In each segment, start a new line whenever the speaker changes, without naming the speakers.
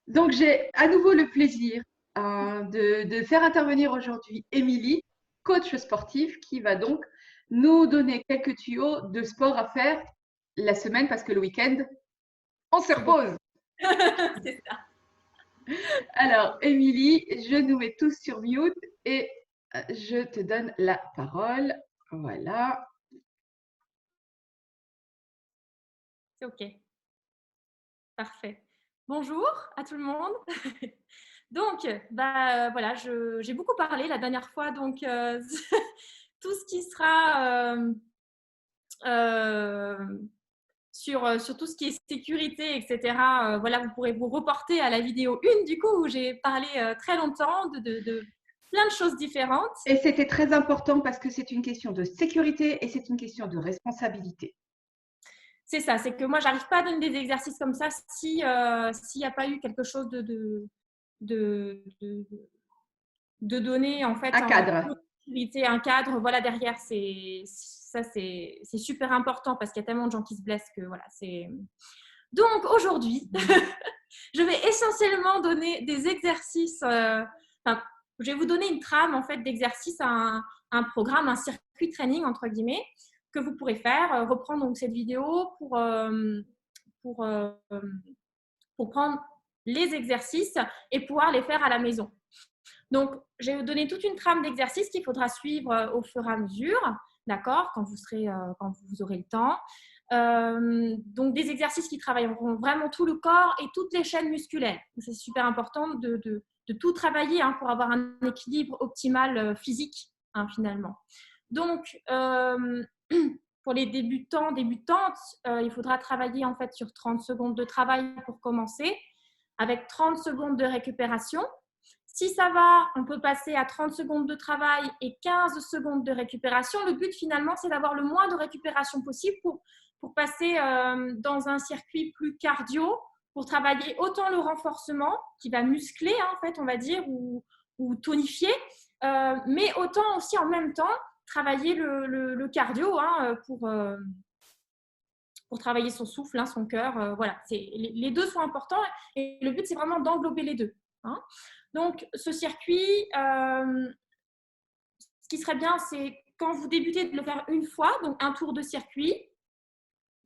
Donc, j'ai à nouveau le plaisir de faire intervenir aujourd'hui Émilie, coach sportive, qui va donc nous donner quelques tuyaux de sport à faire la semaine parce que le week-end, on se
C'est bon.
repose.
C'est ça.
Alors, Émilie, je nous mets tous sur mute et je te donne la parole. Voilà.
C'est OK. Parfait. Bonjour à tout le monde. Donc, voilà, j'ai beaucoup parlé la dernière fois, donc tout ce qui sera sur tout ce qui est sécurité, etc. Voilà, vous pourrez vous reporter à la vidéo 1 du coup où j'ai parlé très longtemps de plein de choses différentes.
Et c'était très important parce que c'est une question de sécurité et c'est une question de responsabilité.
C'est ça, c'est que moi, j'arrive pas à donner des exercices comme ça s'il n'y a pas eu quelque chose de, de, de donner en fait
Un cadre.
sécurité, un cadre. Voilà, derrière, c'est super important parce qu'il y a tellement de gens qui se blessent que voilà, c'est. Donc aujourd'hui, je vais essentiellement donner des exercices. Enfin, je vais vous donner une trame en fait d'exercices, un programme, un circuit training entre guillemets que vous pourrez faire. Reprendre donc cette vidéo pour, euh, pour prendre les exercices et pouvoir les faire à la maison. Donc, je vais vous donner toute une trame d'exercices qu'il faudra suivre au fur et à mesure, d'accord, quand vous aurez le temps. Donc, des exercices qui travailleront vraiment tout le corps et toutes les chaînes musculaires. C'est super important de tout travailler pour avoir un équilibre optimal physique, finalement. Donc, pour les débutants, débutantes, il faudra travailler en fait sur 30 secondes de travail pour commencer, avec 30 secondes de récupération. Si ça va, on peut passer à 30 secondes de travail et 15 secondes de récupération. Le but finalement, c'est d'avoir le moins de récupération possible pour passer dans un circuit plus cardio, pour travailler autant le renforcement qui va muscler, en fait, on va dire, ou tonifier, mais autant aussi en même temps travailler le cardio pour travailler son souffle, son cœur. Voilà, les deux sont importants et le but, c'est vraiment d'englober les deux. Donc, ce circuit, ce qui serait bien, c'est quand vous débutez de le faire une fois, donc un tour de circuit.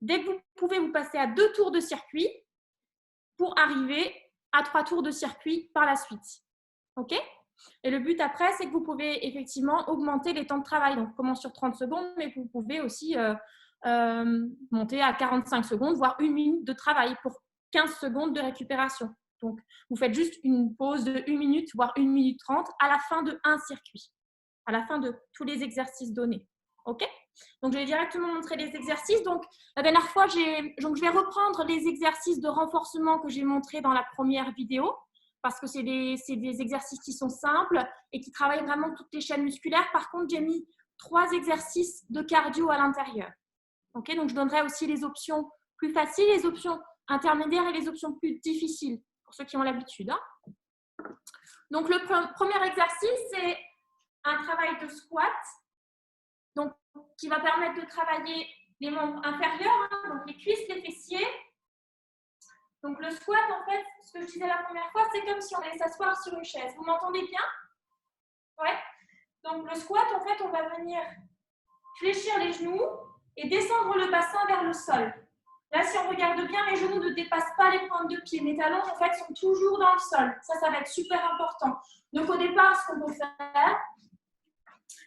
Dès que vous pouvez, vous passer à 2 tours de circuit pour arriver à 3 tours de circuit par la suite. OK ? Et le but après, c'est que vous pouvez effectivement augmenter les temps de travail. Donc, on commence sur 30 secondes, mais vous pouvez aussi monter à 45 secondes, voire 1 minute de travail pour 15 secondes de récupération. Donc, vous faites juste une pause de 1 minute, voire 1 minute 30 à la fin de un circuit, à la fin de tous les exercices donnés. OK ? Donc, je vais directement montrer les exercices. Donc, la dernière fois, je vais reprendre les exercices de renforcement que j'ai montrés dans la première vidéo parce que c'est des exercices qui sont simples et qui travaillent vraiment toutes les chaînes musculaires. Par contre, j'ai mis 3 exercices de cardio à l'intérieur. Okay, donc, je donnerai aussi les options plus faciles, les options intermédiaires et les options plus difficiles pour ceux qui ont l'habitude. Donc, le premier exercice, c'est un travail de squat, donc, qui va permettre de travailler les membres inférieurs, donc les cuisses, les fessiers. Donc, le squat, en fait, ce que je disais la première fois, c'est comme si on allait s'asseoir sur une chaise. Vous m'entendez bien? Ouais. Donc, le squat, en fait, on va venir fléchir les genoux et descendre le bassin vers le sol. Là, si on regarde bien, mes genoux ne dépassent pas les pointes de pied. Mes talons, en fait, sont toujours dans le sol. Ça va être super important. Donc, au départ, ce qu'on peut faire,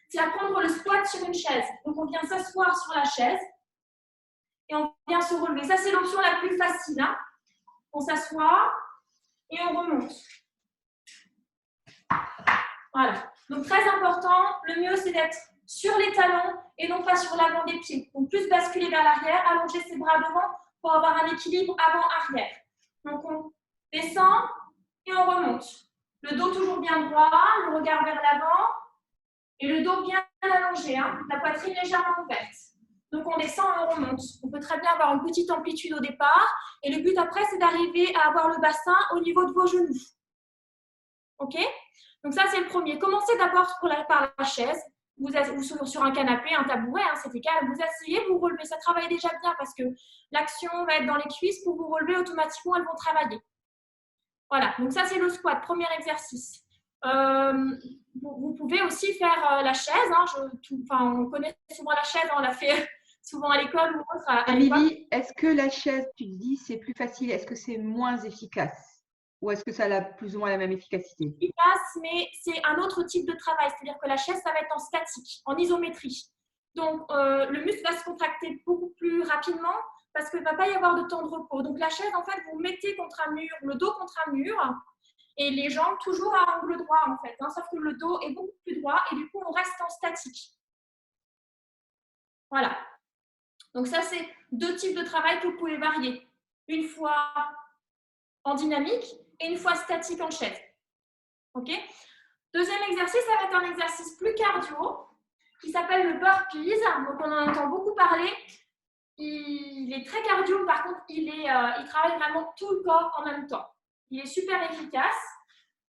c'est apprendre le squat sur une chaise. Donc, on vient s'asseoir sur la chaise et on vient se relever. Ça, c'est l'option la plus facile. On s'assoit et on remonte. Voilà. Donc, très important, le mieux, c'est d'être sur les talons et non pas sur l'avant des pieds. Donc, plus basculer vers l'arrière, allonger ses bras devant pour avoir un équilibre avant-arrière. Donc, on descend et on remonte. Le dos toujours bien droit, le regard vers l'avant et le dos bien allongé, la poitrine légèrement ouverte. Donc, on descend et on remonte. On peut très bien avoir une petite amplitude au départ et le but après, c'est d'arriver à avoir le bassin au niveau de vos genoux. OK ? Donc, ça, c'est le premier. Commencez d'abord par la chaise. Vous sur un canapé, un tabouret, c'est égal. Vous asseyez, vous relevez. Ça travaille déjà bien parce que l'action va être dans les cuisses. Pour vous relever, automatiquement, elles vont travailler. Voilà, donc ça c'est le squat, premier exercice. Vous pouvez aussi faire la chaise. Hein, on connaît souvent la chaise, hein, on l'a fait souvent à l'école ou autre.
Amélie, est-ce que la chaise, tu te dis, c'est plus facile? Est-ce que c'est moins efficace? Ou est-ce que ça a plus ou moins la même efficacité?
Efficace, mais c'est un autre type de travail. C'est-à-dire que la chaise, ça va être en statique, en isométrie. Donc, le muscle va se contracter beaucoup plus rapidement parce qu'il ne va pas y avoir de temps de repos. Donc, la chaise, en fait, vous mettez contre un mur, le dos contre un mur, et les jambes toujours à angle droit, en fait. Hein, sauf que le dos est beaucoup plus droit et du coup, on reste en statique. Voilà. Donc, ça, c'est deux types de travail que vous pouvez varier. Une fois en dynamique et une fois statique en chaise. OK? Deuxième exercice, ça va être un exercice plus cardio qui s'appelle le burpees. Donc, on en entend beaucoup parler. Il est très cardio, par contre, il travaille vraiment tout le corps en même temps. Il est super efficace.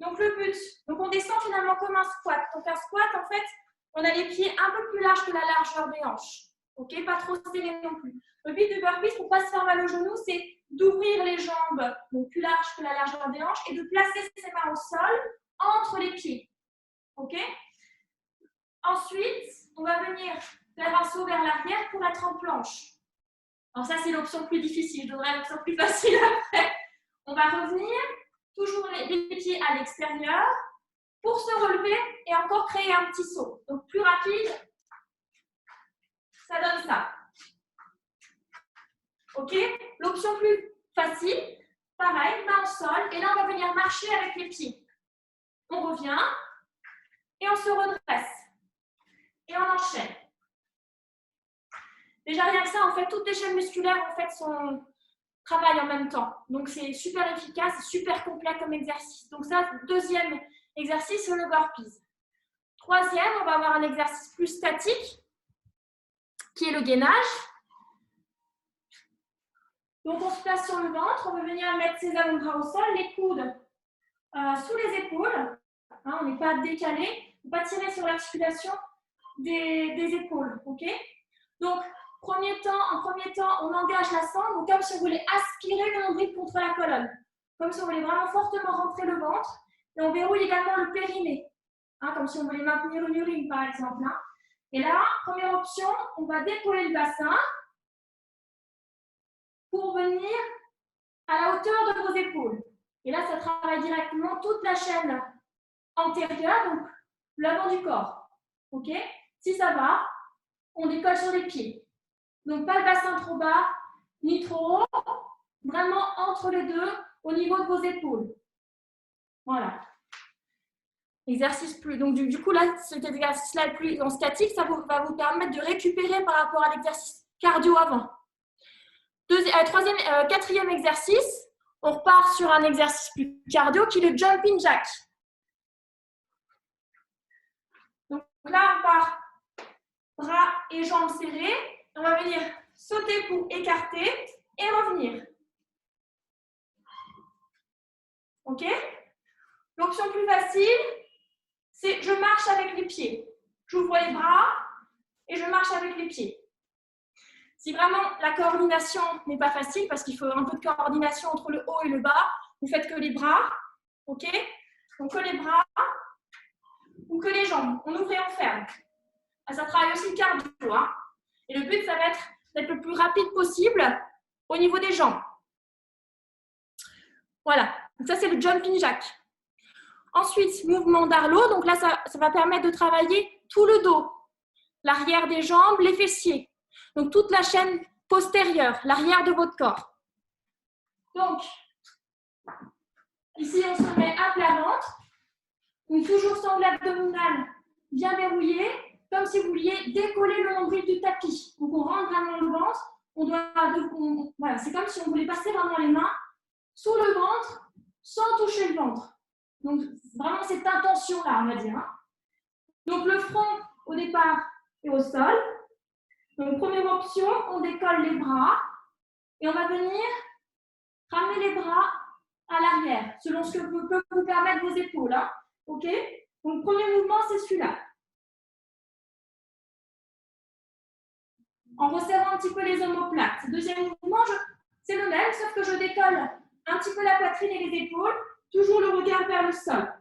Donc, le but, donc on descend finalement comme un squat. Donc, un squat, en fait, on a les pieds un peu plus larges que la largeur des hanches. OK? Pas trop serrés non plus. Le but du burpees, pour ne pas se faire mal au genou, c'est d'ouvrir les jambes donc plus larges que la largeur des hanches et de placer ses mains au sol entre les pieds. OK? Ensuite, on va venir faire un saut vers l'arrière pour être en planche. Alors ça, c'est l'option plus difficile. Je donnerai l'option plus facile après. On va revenir, toujours les pieds à l'extérieur, pour se relever et encore créer un petit saut. Donc, plus rapide, ça donne ça. OK? L'option plus facile, pareil, main au sol. Et là, on va venir marcher avec les pieds. On revient et on se redresse. Et on enchaîne. Déjà, rien que ça, en fait, toutes les chaînes musculaires en fait, travaillent en même temps. Donc, c'est super efficace, super complet comme exercice. Donc, ça, deuxième exercice, c'est le burpees. Troisième, on va avoir un exercice plus statique, qui est le gainage. Donc, on se place sur le ventre, on va venir mettre ses avant-bras au sol, les coudes sous les épaules. Hein, on n'est pas décalé, on ne va pas tirer sur l'articulation des épaules. OK? Donc, en premier temps, on engage la sangle, comme si on voulait aspirer le nombril contre la colonne. Comme si on voulait vraiment fortement rentrer le ventre. Et on verrouille également le périnée. Hein, comme si on voulait maintenir une urine, par exemple. Hein. Et là, première option, on va dépauler le bassin pour venir à la hauteur de vos épaules. Et là, ça travaille directement toute la chaîne antérieure, donc l'avant du corps. OK? Si ça va, on décolle sur les pieds. Donc, pas le bassin trop bas, ni trop haut. Vraiment entre les deux, au niveau de vos épaules. Voilà. Exercice plus. Donc, du coup, là, cet exercice-là plus en statique, ça va vous permettre de récupérer par rapport à l'exercice cardio avant. Quatrième exercice, on repart sur un exercice plus cardio qui est le jumping jack. Donc là, on part bras et jambes serrés. On va venir sauter pour écarter et revenir. OK? L'option plus facile, c'est je marche avec les pieds. J'ouvre les bras et je marche avec les pieds. Si vraiment la coordination n'est pas facile, parce qu'il faut un peu de coordination entre le haut et le bas, vous faites que les bras, OK? Donc que les bras ou que les jambes. On ouvre et on ferme. Ça travaille aussi le cardio. Hein? Et le but, ça va être d'être le plus rapide possible au niveau des jambes. Voilà. Donc ça, c'est le jumping jack. Ensuite, mouvement d'Arlo. Donc là, ça va permettre de travailler tout le dos, l'arrière des jambes, les fessiers. Donc toute la chaîne postérieure, l'arrière de votre corps. Donc, ici, on se met à plat ventre. Donc toujours sangle abdominale bien verrouillée, comme si vous vouliez décoller le nombril du tapis. Donc on rentre vraiment le ventre. Voilà, c'est comme si on voulait passer vraiment les mains sous le ventre sans toucher le ventre. Donc vraiment cette intention-là, on va dire. Hein. Donc le front au départ est au sol. Donc première option, on décolle les bras et on va venir ramener les bras à l'arrière, selon ce que peuvent vous permettre vos épaules. Hein. OK? Donc, premier mouvement, c'est celui-là. En resserrant un petit peu les omoplates. Deuxième mouvement, c'est le même, sauf que je décolle un petit peu la poitrine et les épaules toujours le regard vers le sol.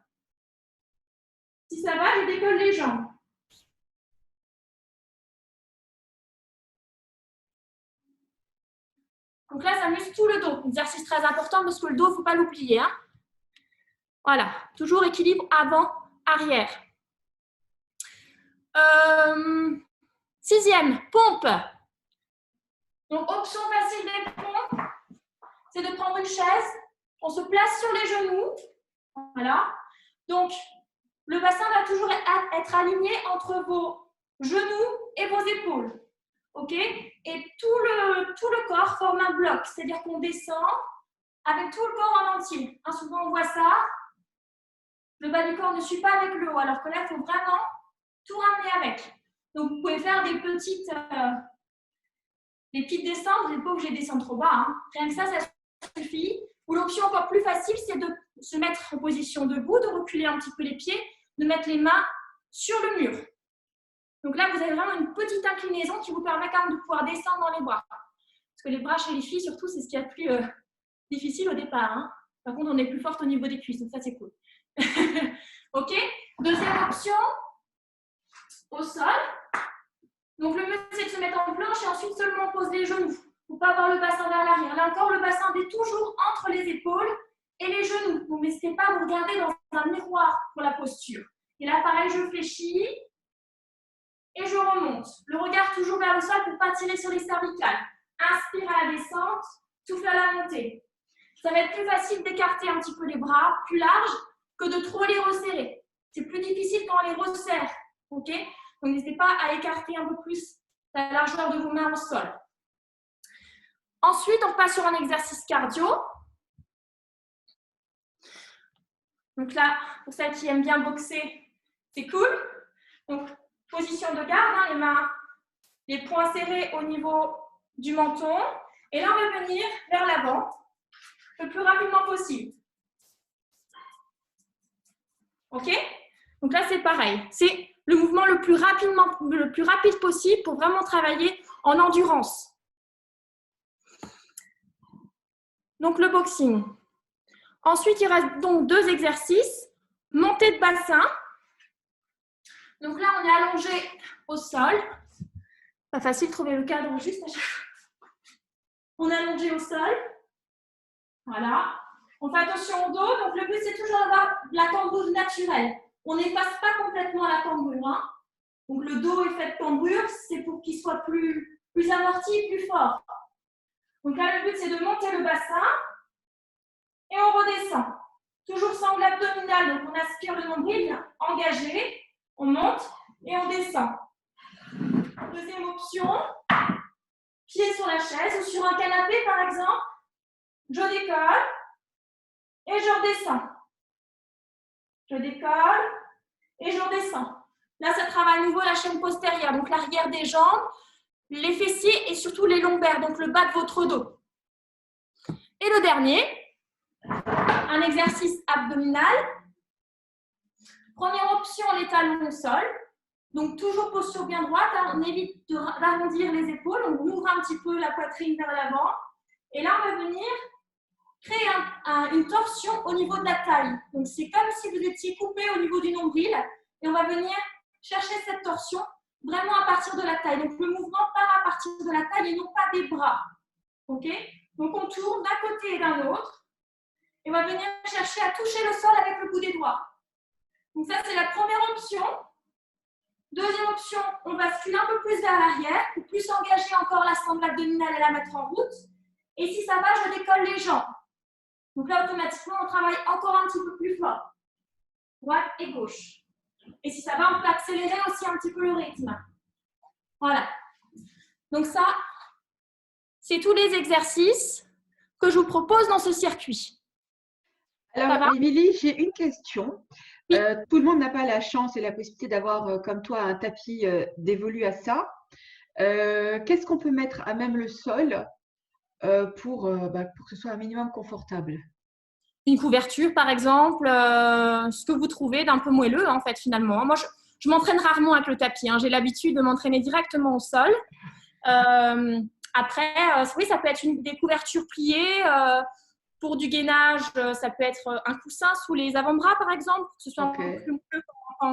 Si ça va, je décolle les jambes. Donc là, ça muscle tout le dos. Exercice très important parce que le dos, il ne faut pas l'oublier. Hein. Voilà, toujours équilibre avant-arrière. 6e, pompe. Donc, option facile des pompes, c'est de prendre une chaise. On se place sur les genoux. Voilà. Donc, le bassin va toujours être aligné entre vos genoux et vos épaules. OK? Et tout le corps forme un bloc. C'est-à-dire qu'on descend avec tout le corps en entier. Hein, souvent, on voit ça. Le bas du corps ne suit pas avec le haut. Alors que là, il faut vraiment tout ramener avec. Donc, vous pouvez faire des petites descentes. Vous n'êtes pas obligé de descendre trop bas. Hein. Rien que ça suffit. Ou l'option encore plus facile, c'est de se mettre en position debout, de reculer un petit peu les pieds, de mettre les mains sur le mur. Donc là, vous avez vraiment une petite inclinaison qui vous permet quand même de pouvoir descendre dans les bras. Parce que les bras chez les filles, surtout, c'est ce qu'il y a de plus difficile au départ. Hein. Par contre, on est plus forte au niveau des cuisses, donc ça, c'est cool. OK? Deuxième option, au sol. Donc, le mieux, c'est de se mettre en planche et ensuite seulement on pose les genoux. Il ne faut pas avoir le bassin vers l'arrière. Là encore, le bassin est toujours entre les épaules et les genoux. Donc, n'hésitez pas à vous regarder dans un miroir pour la posture. Et là, pareil, je fléchis et je remonte. Le regard toujours vers le sol pour ne pas tirer sur les cervicales. Inspire à la descente, souffle à la montée. Ça va être plus facile d'écarter un petit peu les bras, plus larges, que de trop les resserrer. C'est plus difficile quand on les resserre. OK? Donc, n'hésitez pas à écarter un peu plus la largeur de vos mains au sol. Ensuite, on passe sur un exercice cardio. Donc là, pour celles qui aiment bien boxer, c'est cool. Donc, position de garde, hein, les mains, les poings serrés au niveau du menton. Et là, on va venir vers l'avant le plus rapidement possible. OK? Donc là, c'est pareil. C'est le mouvement le plus rapide possible pour vraiment travailler en endurance. Donc, le boxing. Ensuite, il reste donc 2 exercices. Montée de bassin. Donc là, on est allongé au sol. Pas facile de trouver le cadre juste à chaque fois. On est allongé au sol. Voilà. On fait attention au dos. Donc, le but, c'est toujours d'avoir la cambrure naturelle. On n'efface pas complètement la cambrure. Hein. Donc, le dos est fait de cambrure. C'est pour qu'il soit plus amorti, plus fort. Donc là, le but, c'est de monter le bassin et on redescend. Toujours sangle abdominale, donc on aspire le nombril, engagé, on monte et on descend. Deuxième option, pied sur la chaise ou sur un canapé par exemple. Je décolle et je redescends. Je décolle et je redescends. Là, ça travaille à nouveau la chaîne postérieure, donc l'arrière des jambes, les fessiers et surtout les lombaires, donc le bas de votre dos. Et le dernier, un exercice abdominal. Première option, les talons au sol. Donc, toujours posture bien droite. On évite d'arrondir les épaules. On ouvre un petit peu la poitrine vers l'avant. Et là, on va venir créer une torsion au niveau de la taille. Donc, c'est comme si vous étiez coupé au niveau du nombril. Et on va venir chercher cette torsion vraiment à partir de la taille. Donc, le mouvement part à partir de la taille et non pas des bras. OK? Donc, on tourne d'un côté et d'un autre. Et on va venir chercher à toucher le sol avec le bout des doigts. Donc, ça, c'est la première option. Deuxième option, on bascule un peu plus vers l'arrière pour plus engager encore la sangle abdominale et la mettre en route. Et si ça va, je décolle les jambes. Donc là, automatiquement, on travaille encore un petit peu plus fort. Droite et gauche. Et si ça va, on peut accélérer aussi un petit peu le rythme. Voilà. Donc ça, c'est tous les exercices que je vous propose dans ce circuit.
Alors, Émilie, j'ai une question.
Oui.
Tout le monde n'a pas la chance et la possibilité d'avoir, comme toi, un tapis dévolu à ça. Qu'est-ce qu'on peut mettre à même le sol pour que ce soit un minimum confortable?
Une couverture, par exemple, ce que vous trouvez d'un peu moelleux, en fait, finalement. Moi, je m'entraîne rarement avec le tapis. Hein. J'ai l'habitude de m'entraîner directement au sol. Après, oui, ça peut être des couvertures pliées. Pour du gainage, ça peut être un coussin sous les avant-bras, par exemple, pour que ce soit un peu plus moelleux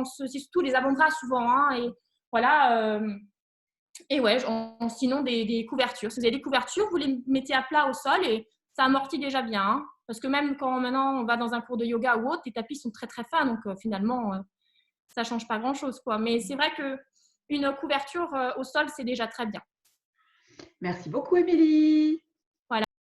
c'est surtout les avant-bras souvent. Hein, et voilà. Et ouais, sinon des couvertures. Si vous avez des couvertures, vous les mettez à plat au sol et ça amortit déjà bien. Hein, parce que même quand maintenant on va dans un cours de yoga ou autre, les tapis sont très très fins, donc finalement ça change pas grand-chose, quoi. Mais c'est vrai qu'une couverture au sol, c'est déjà très bien.
Merci beaucoup, Émilie.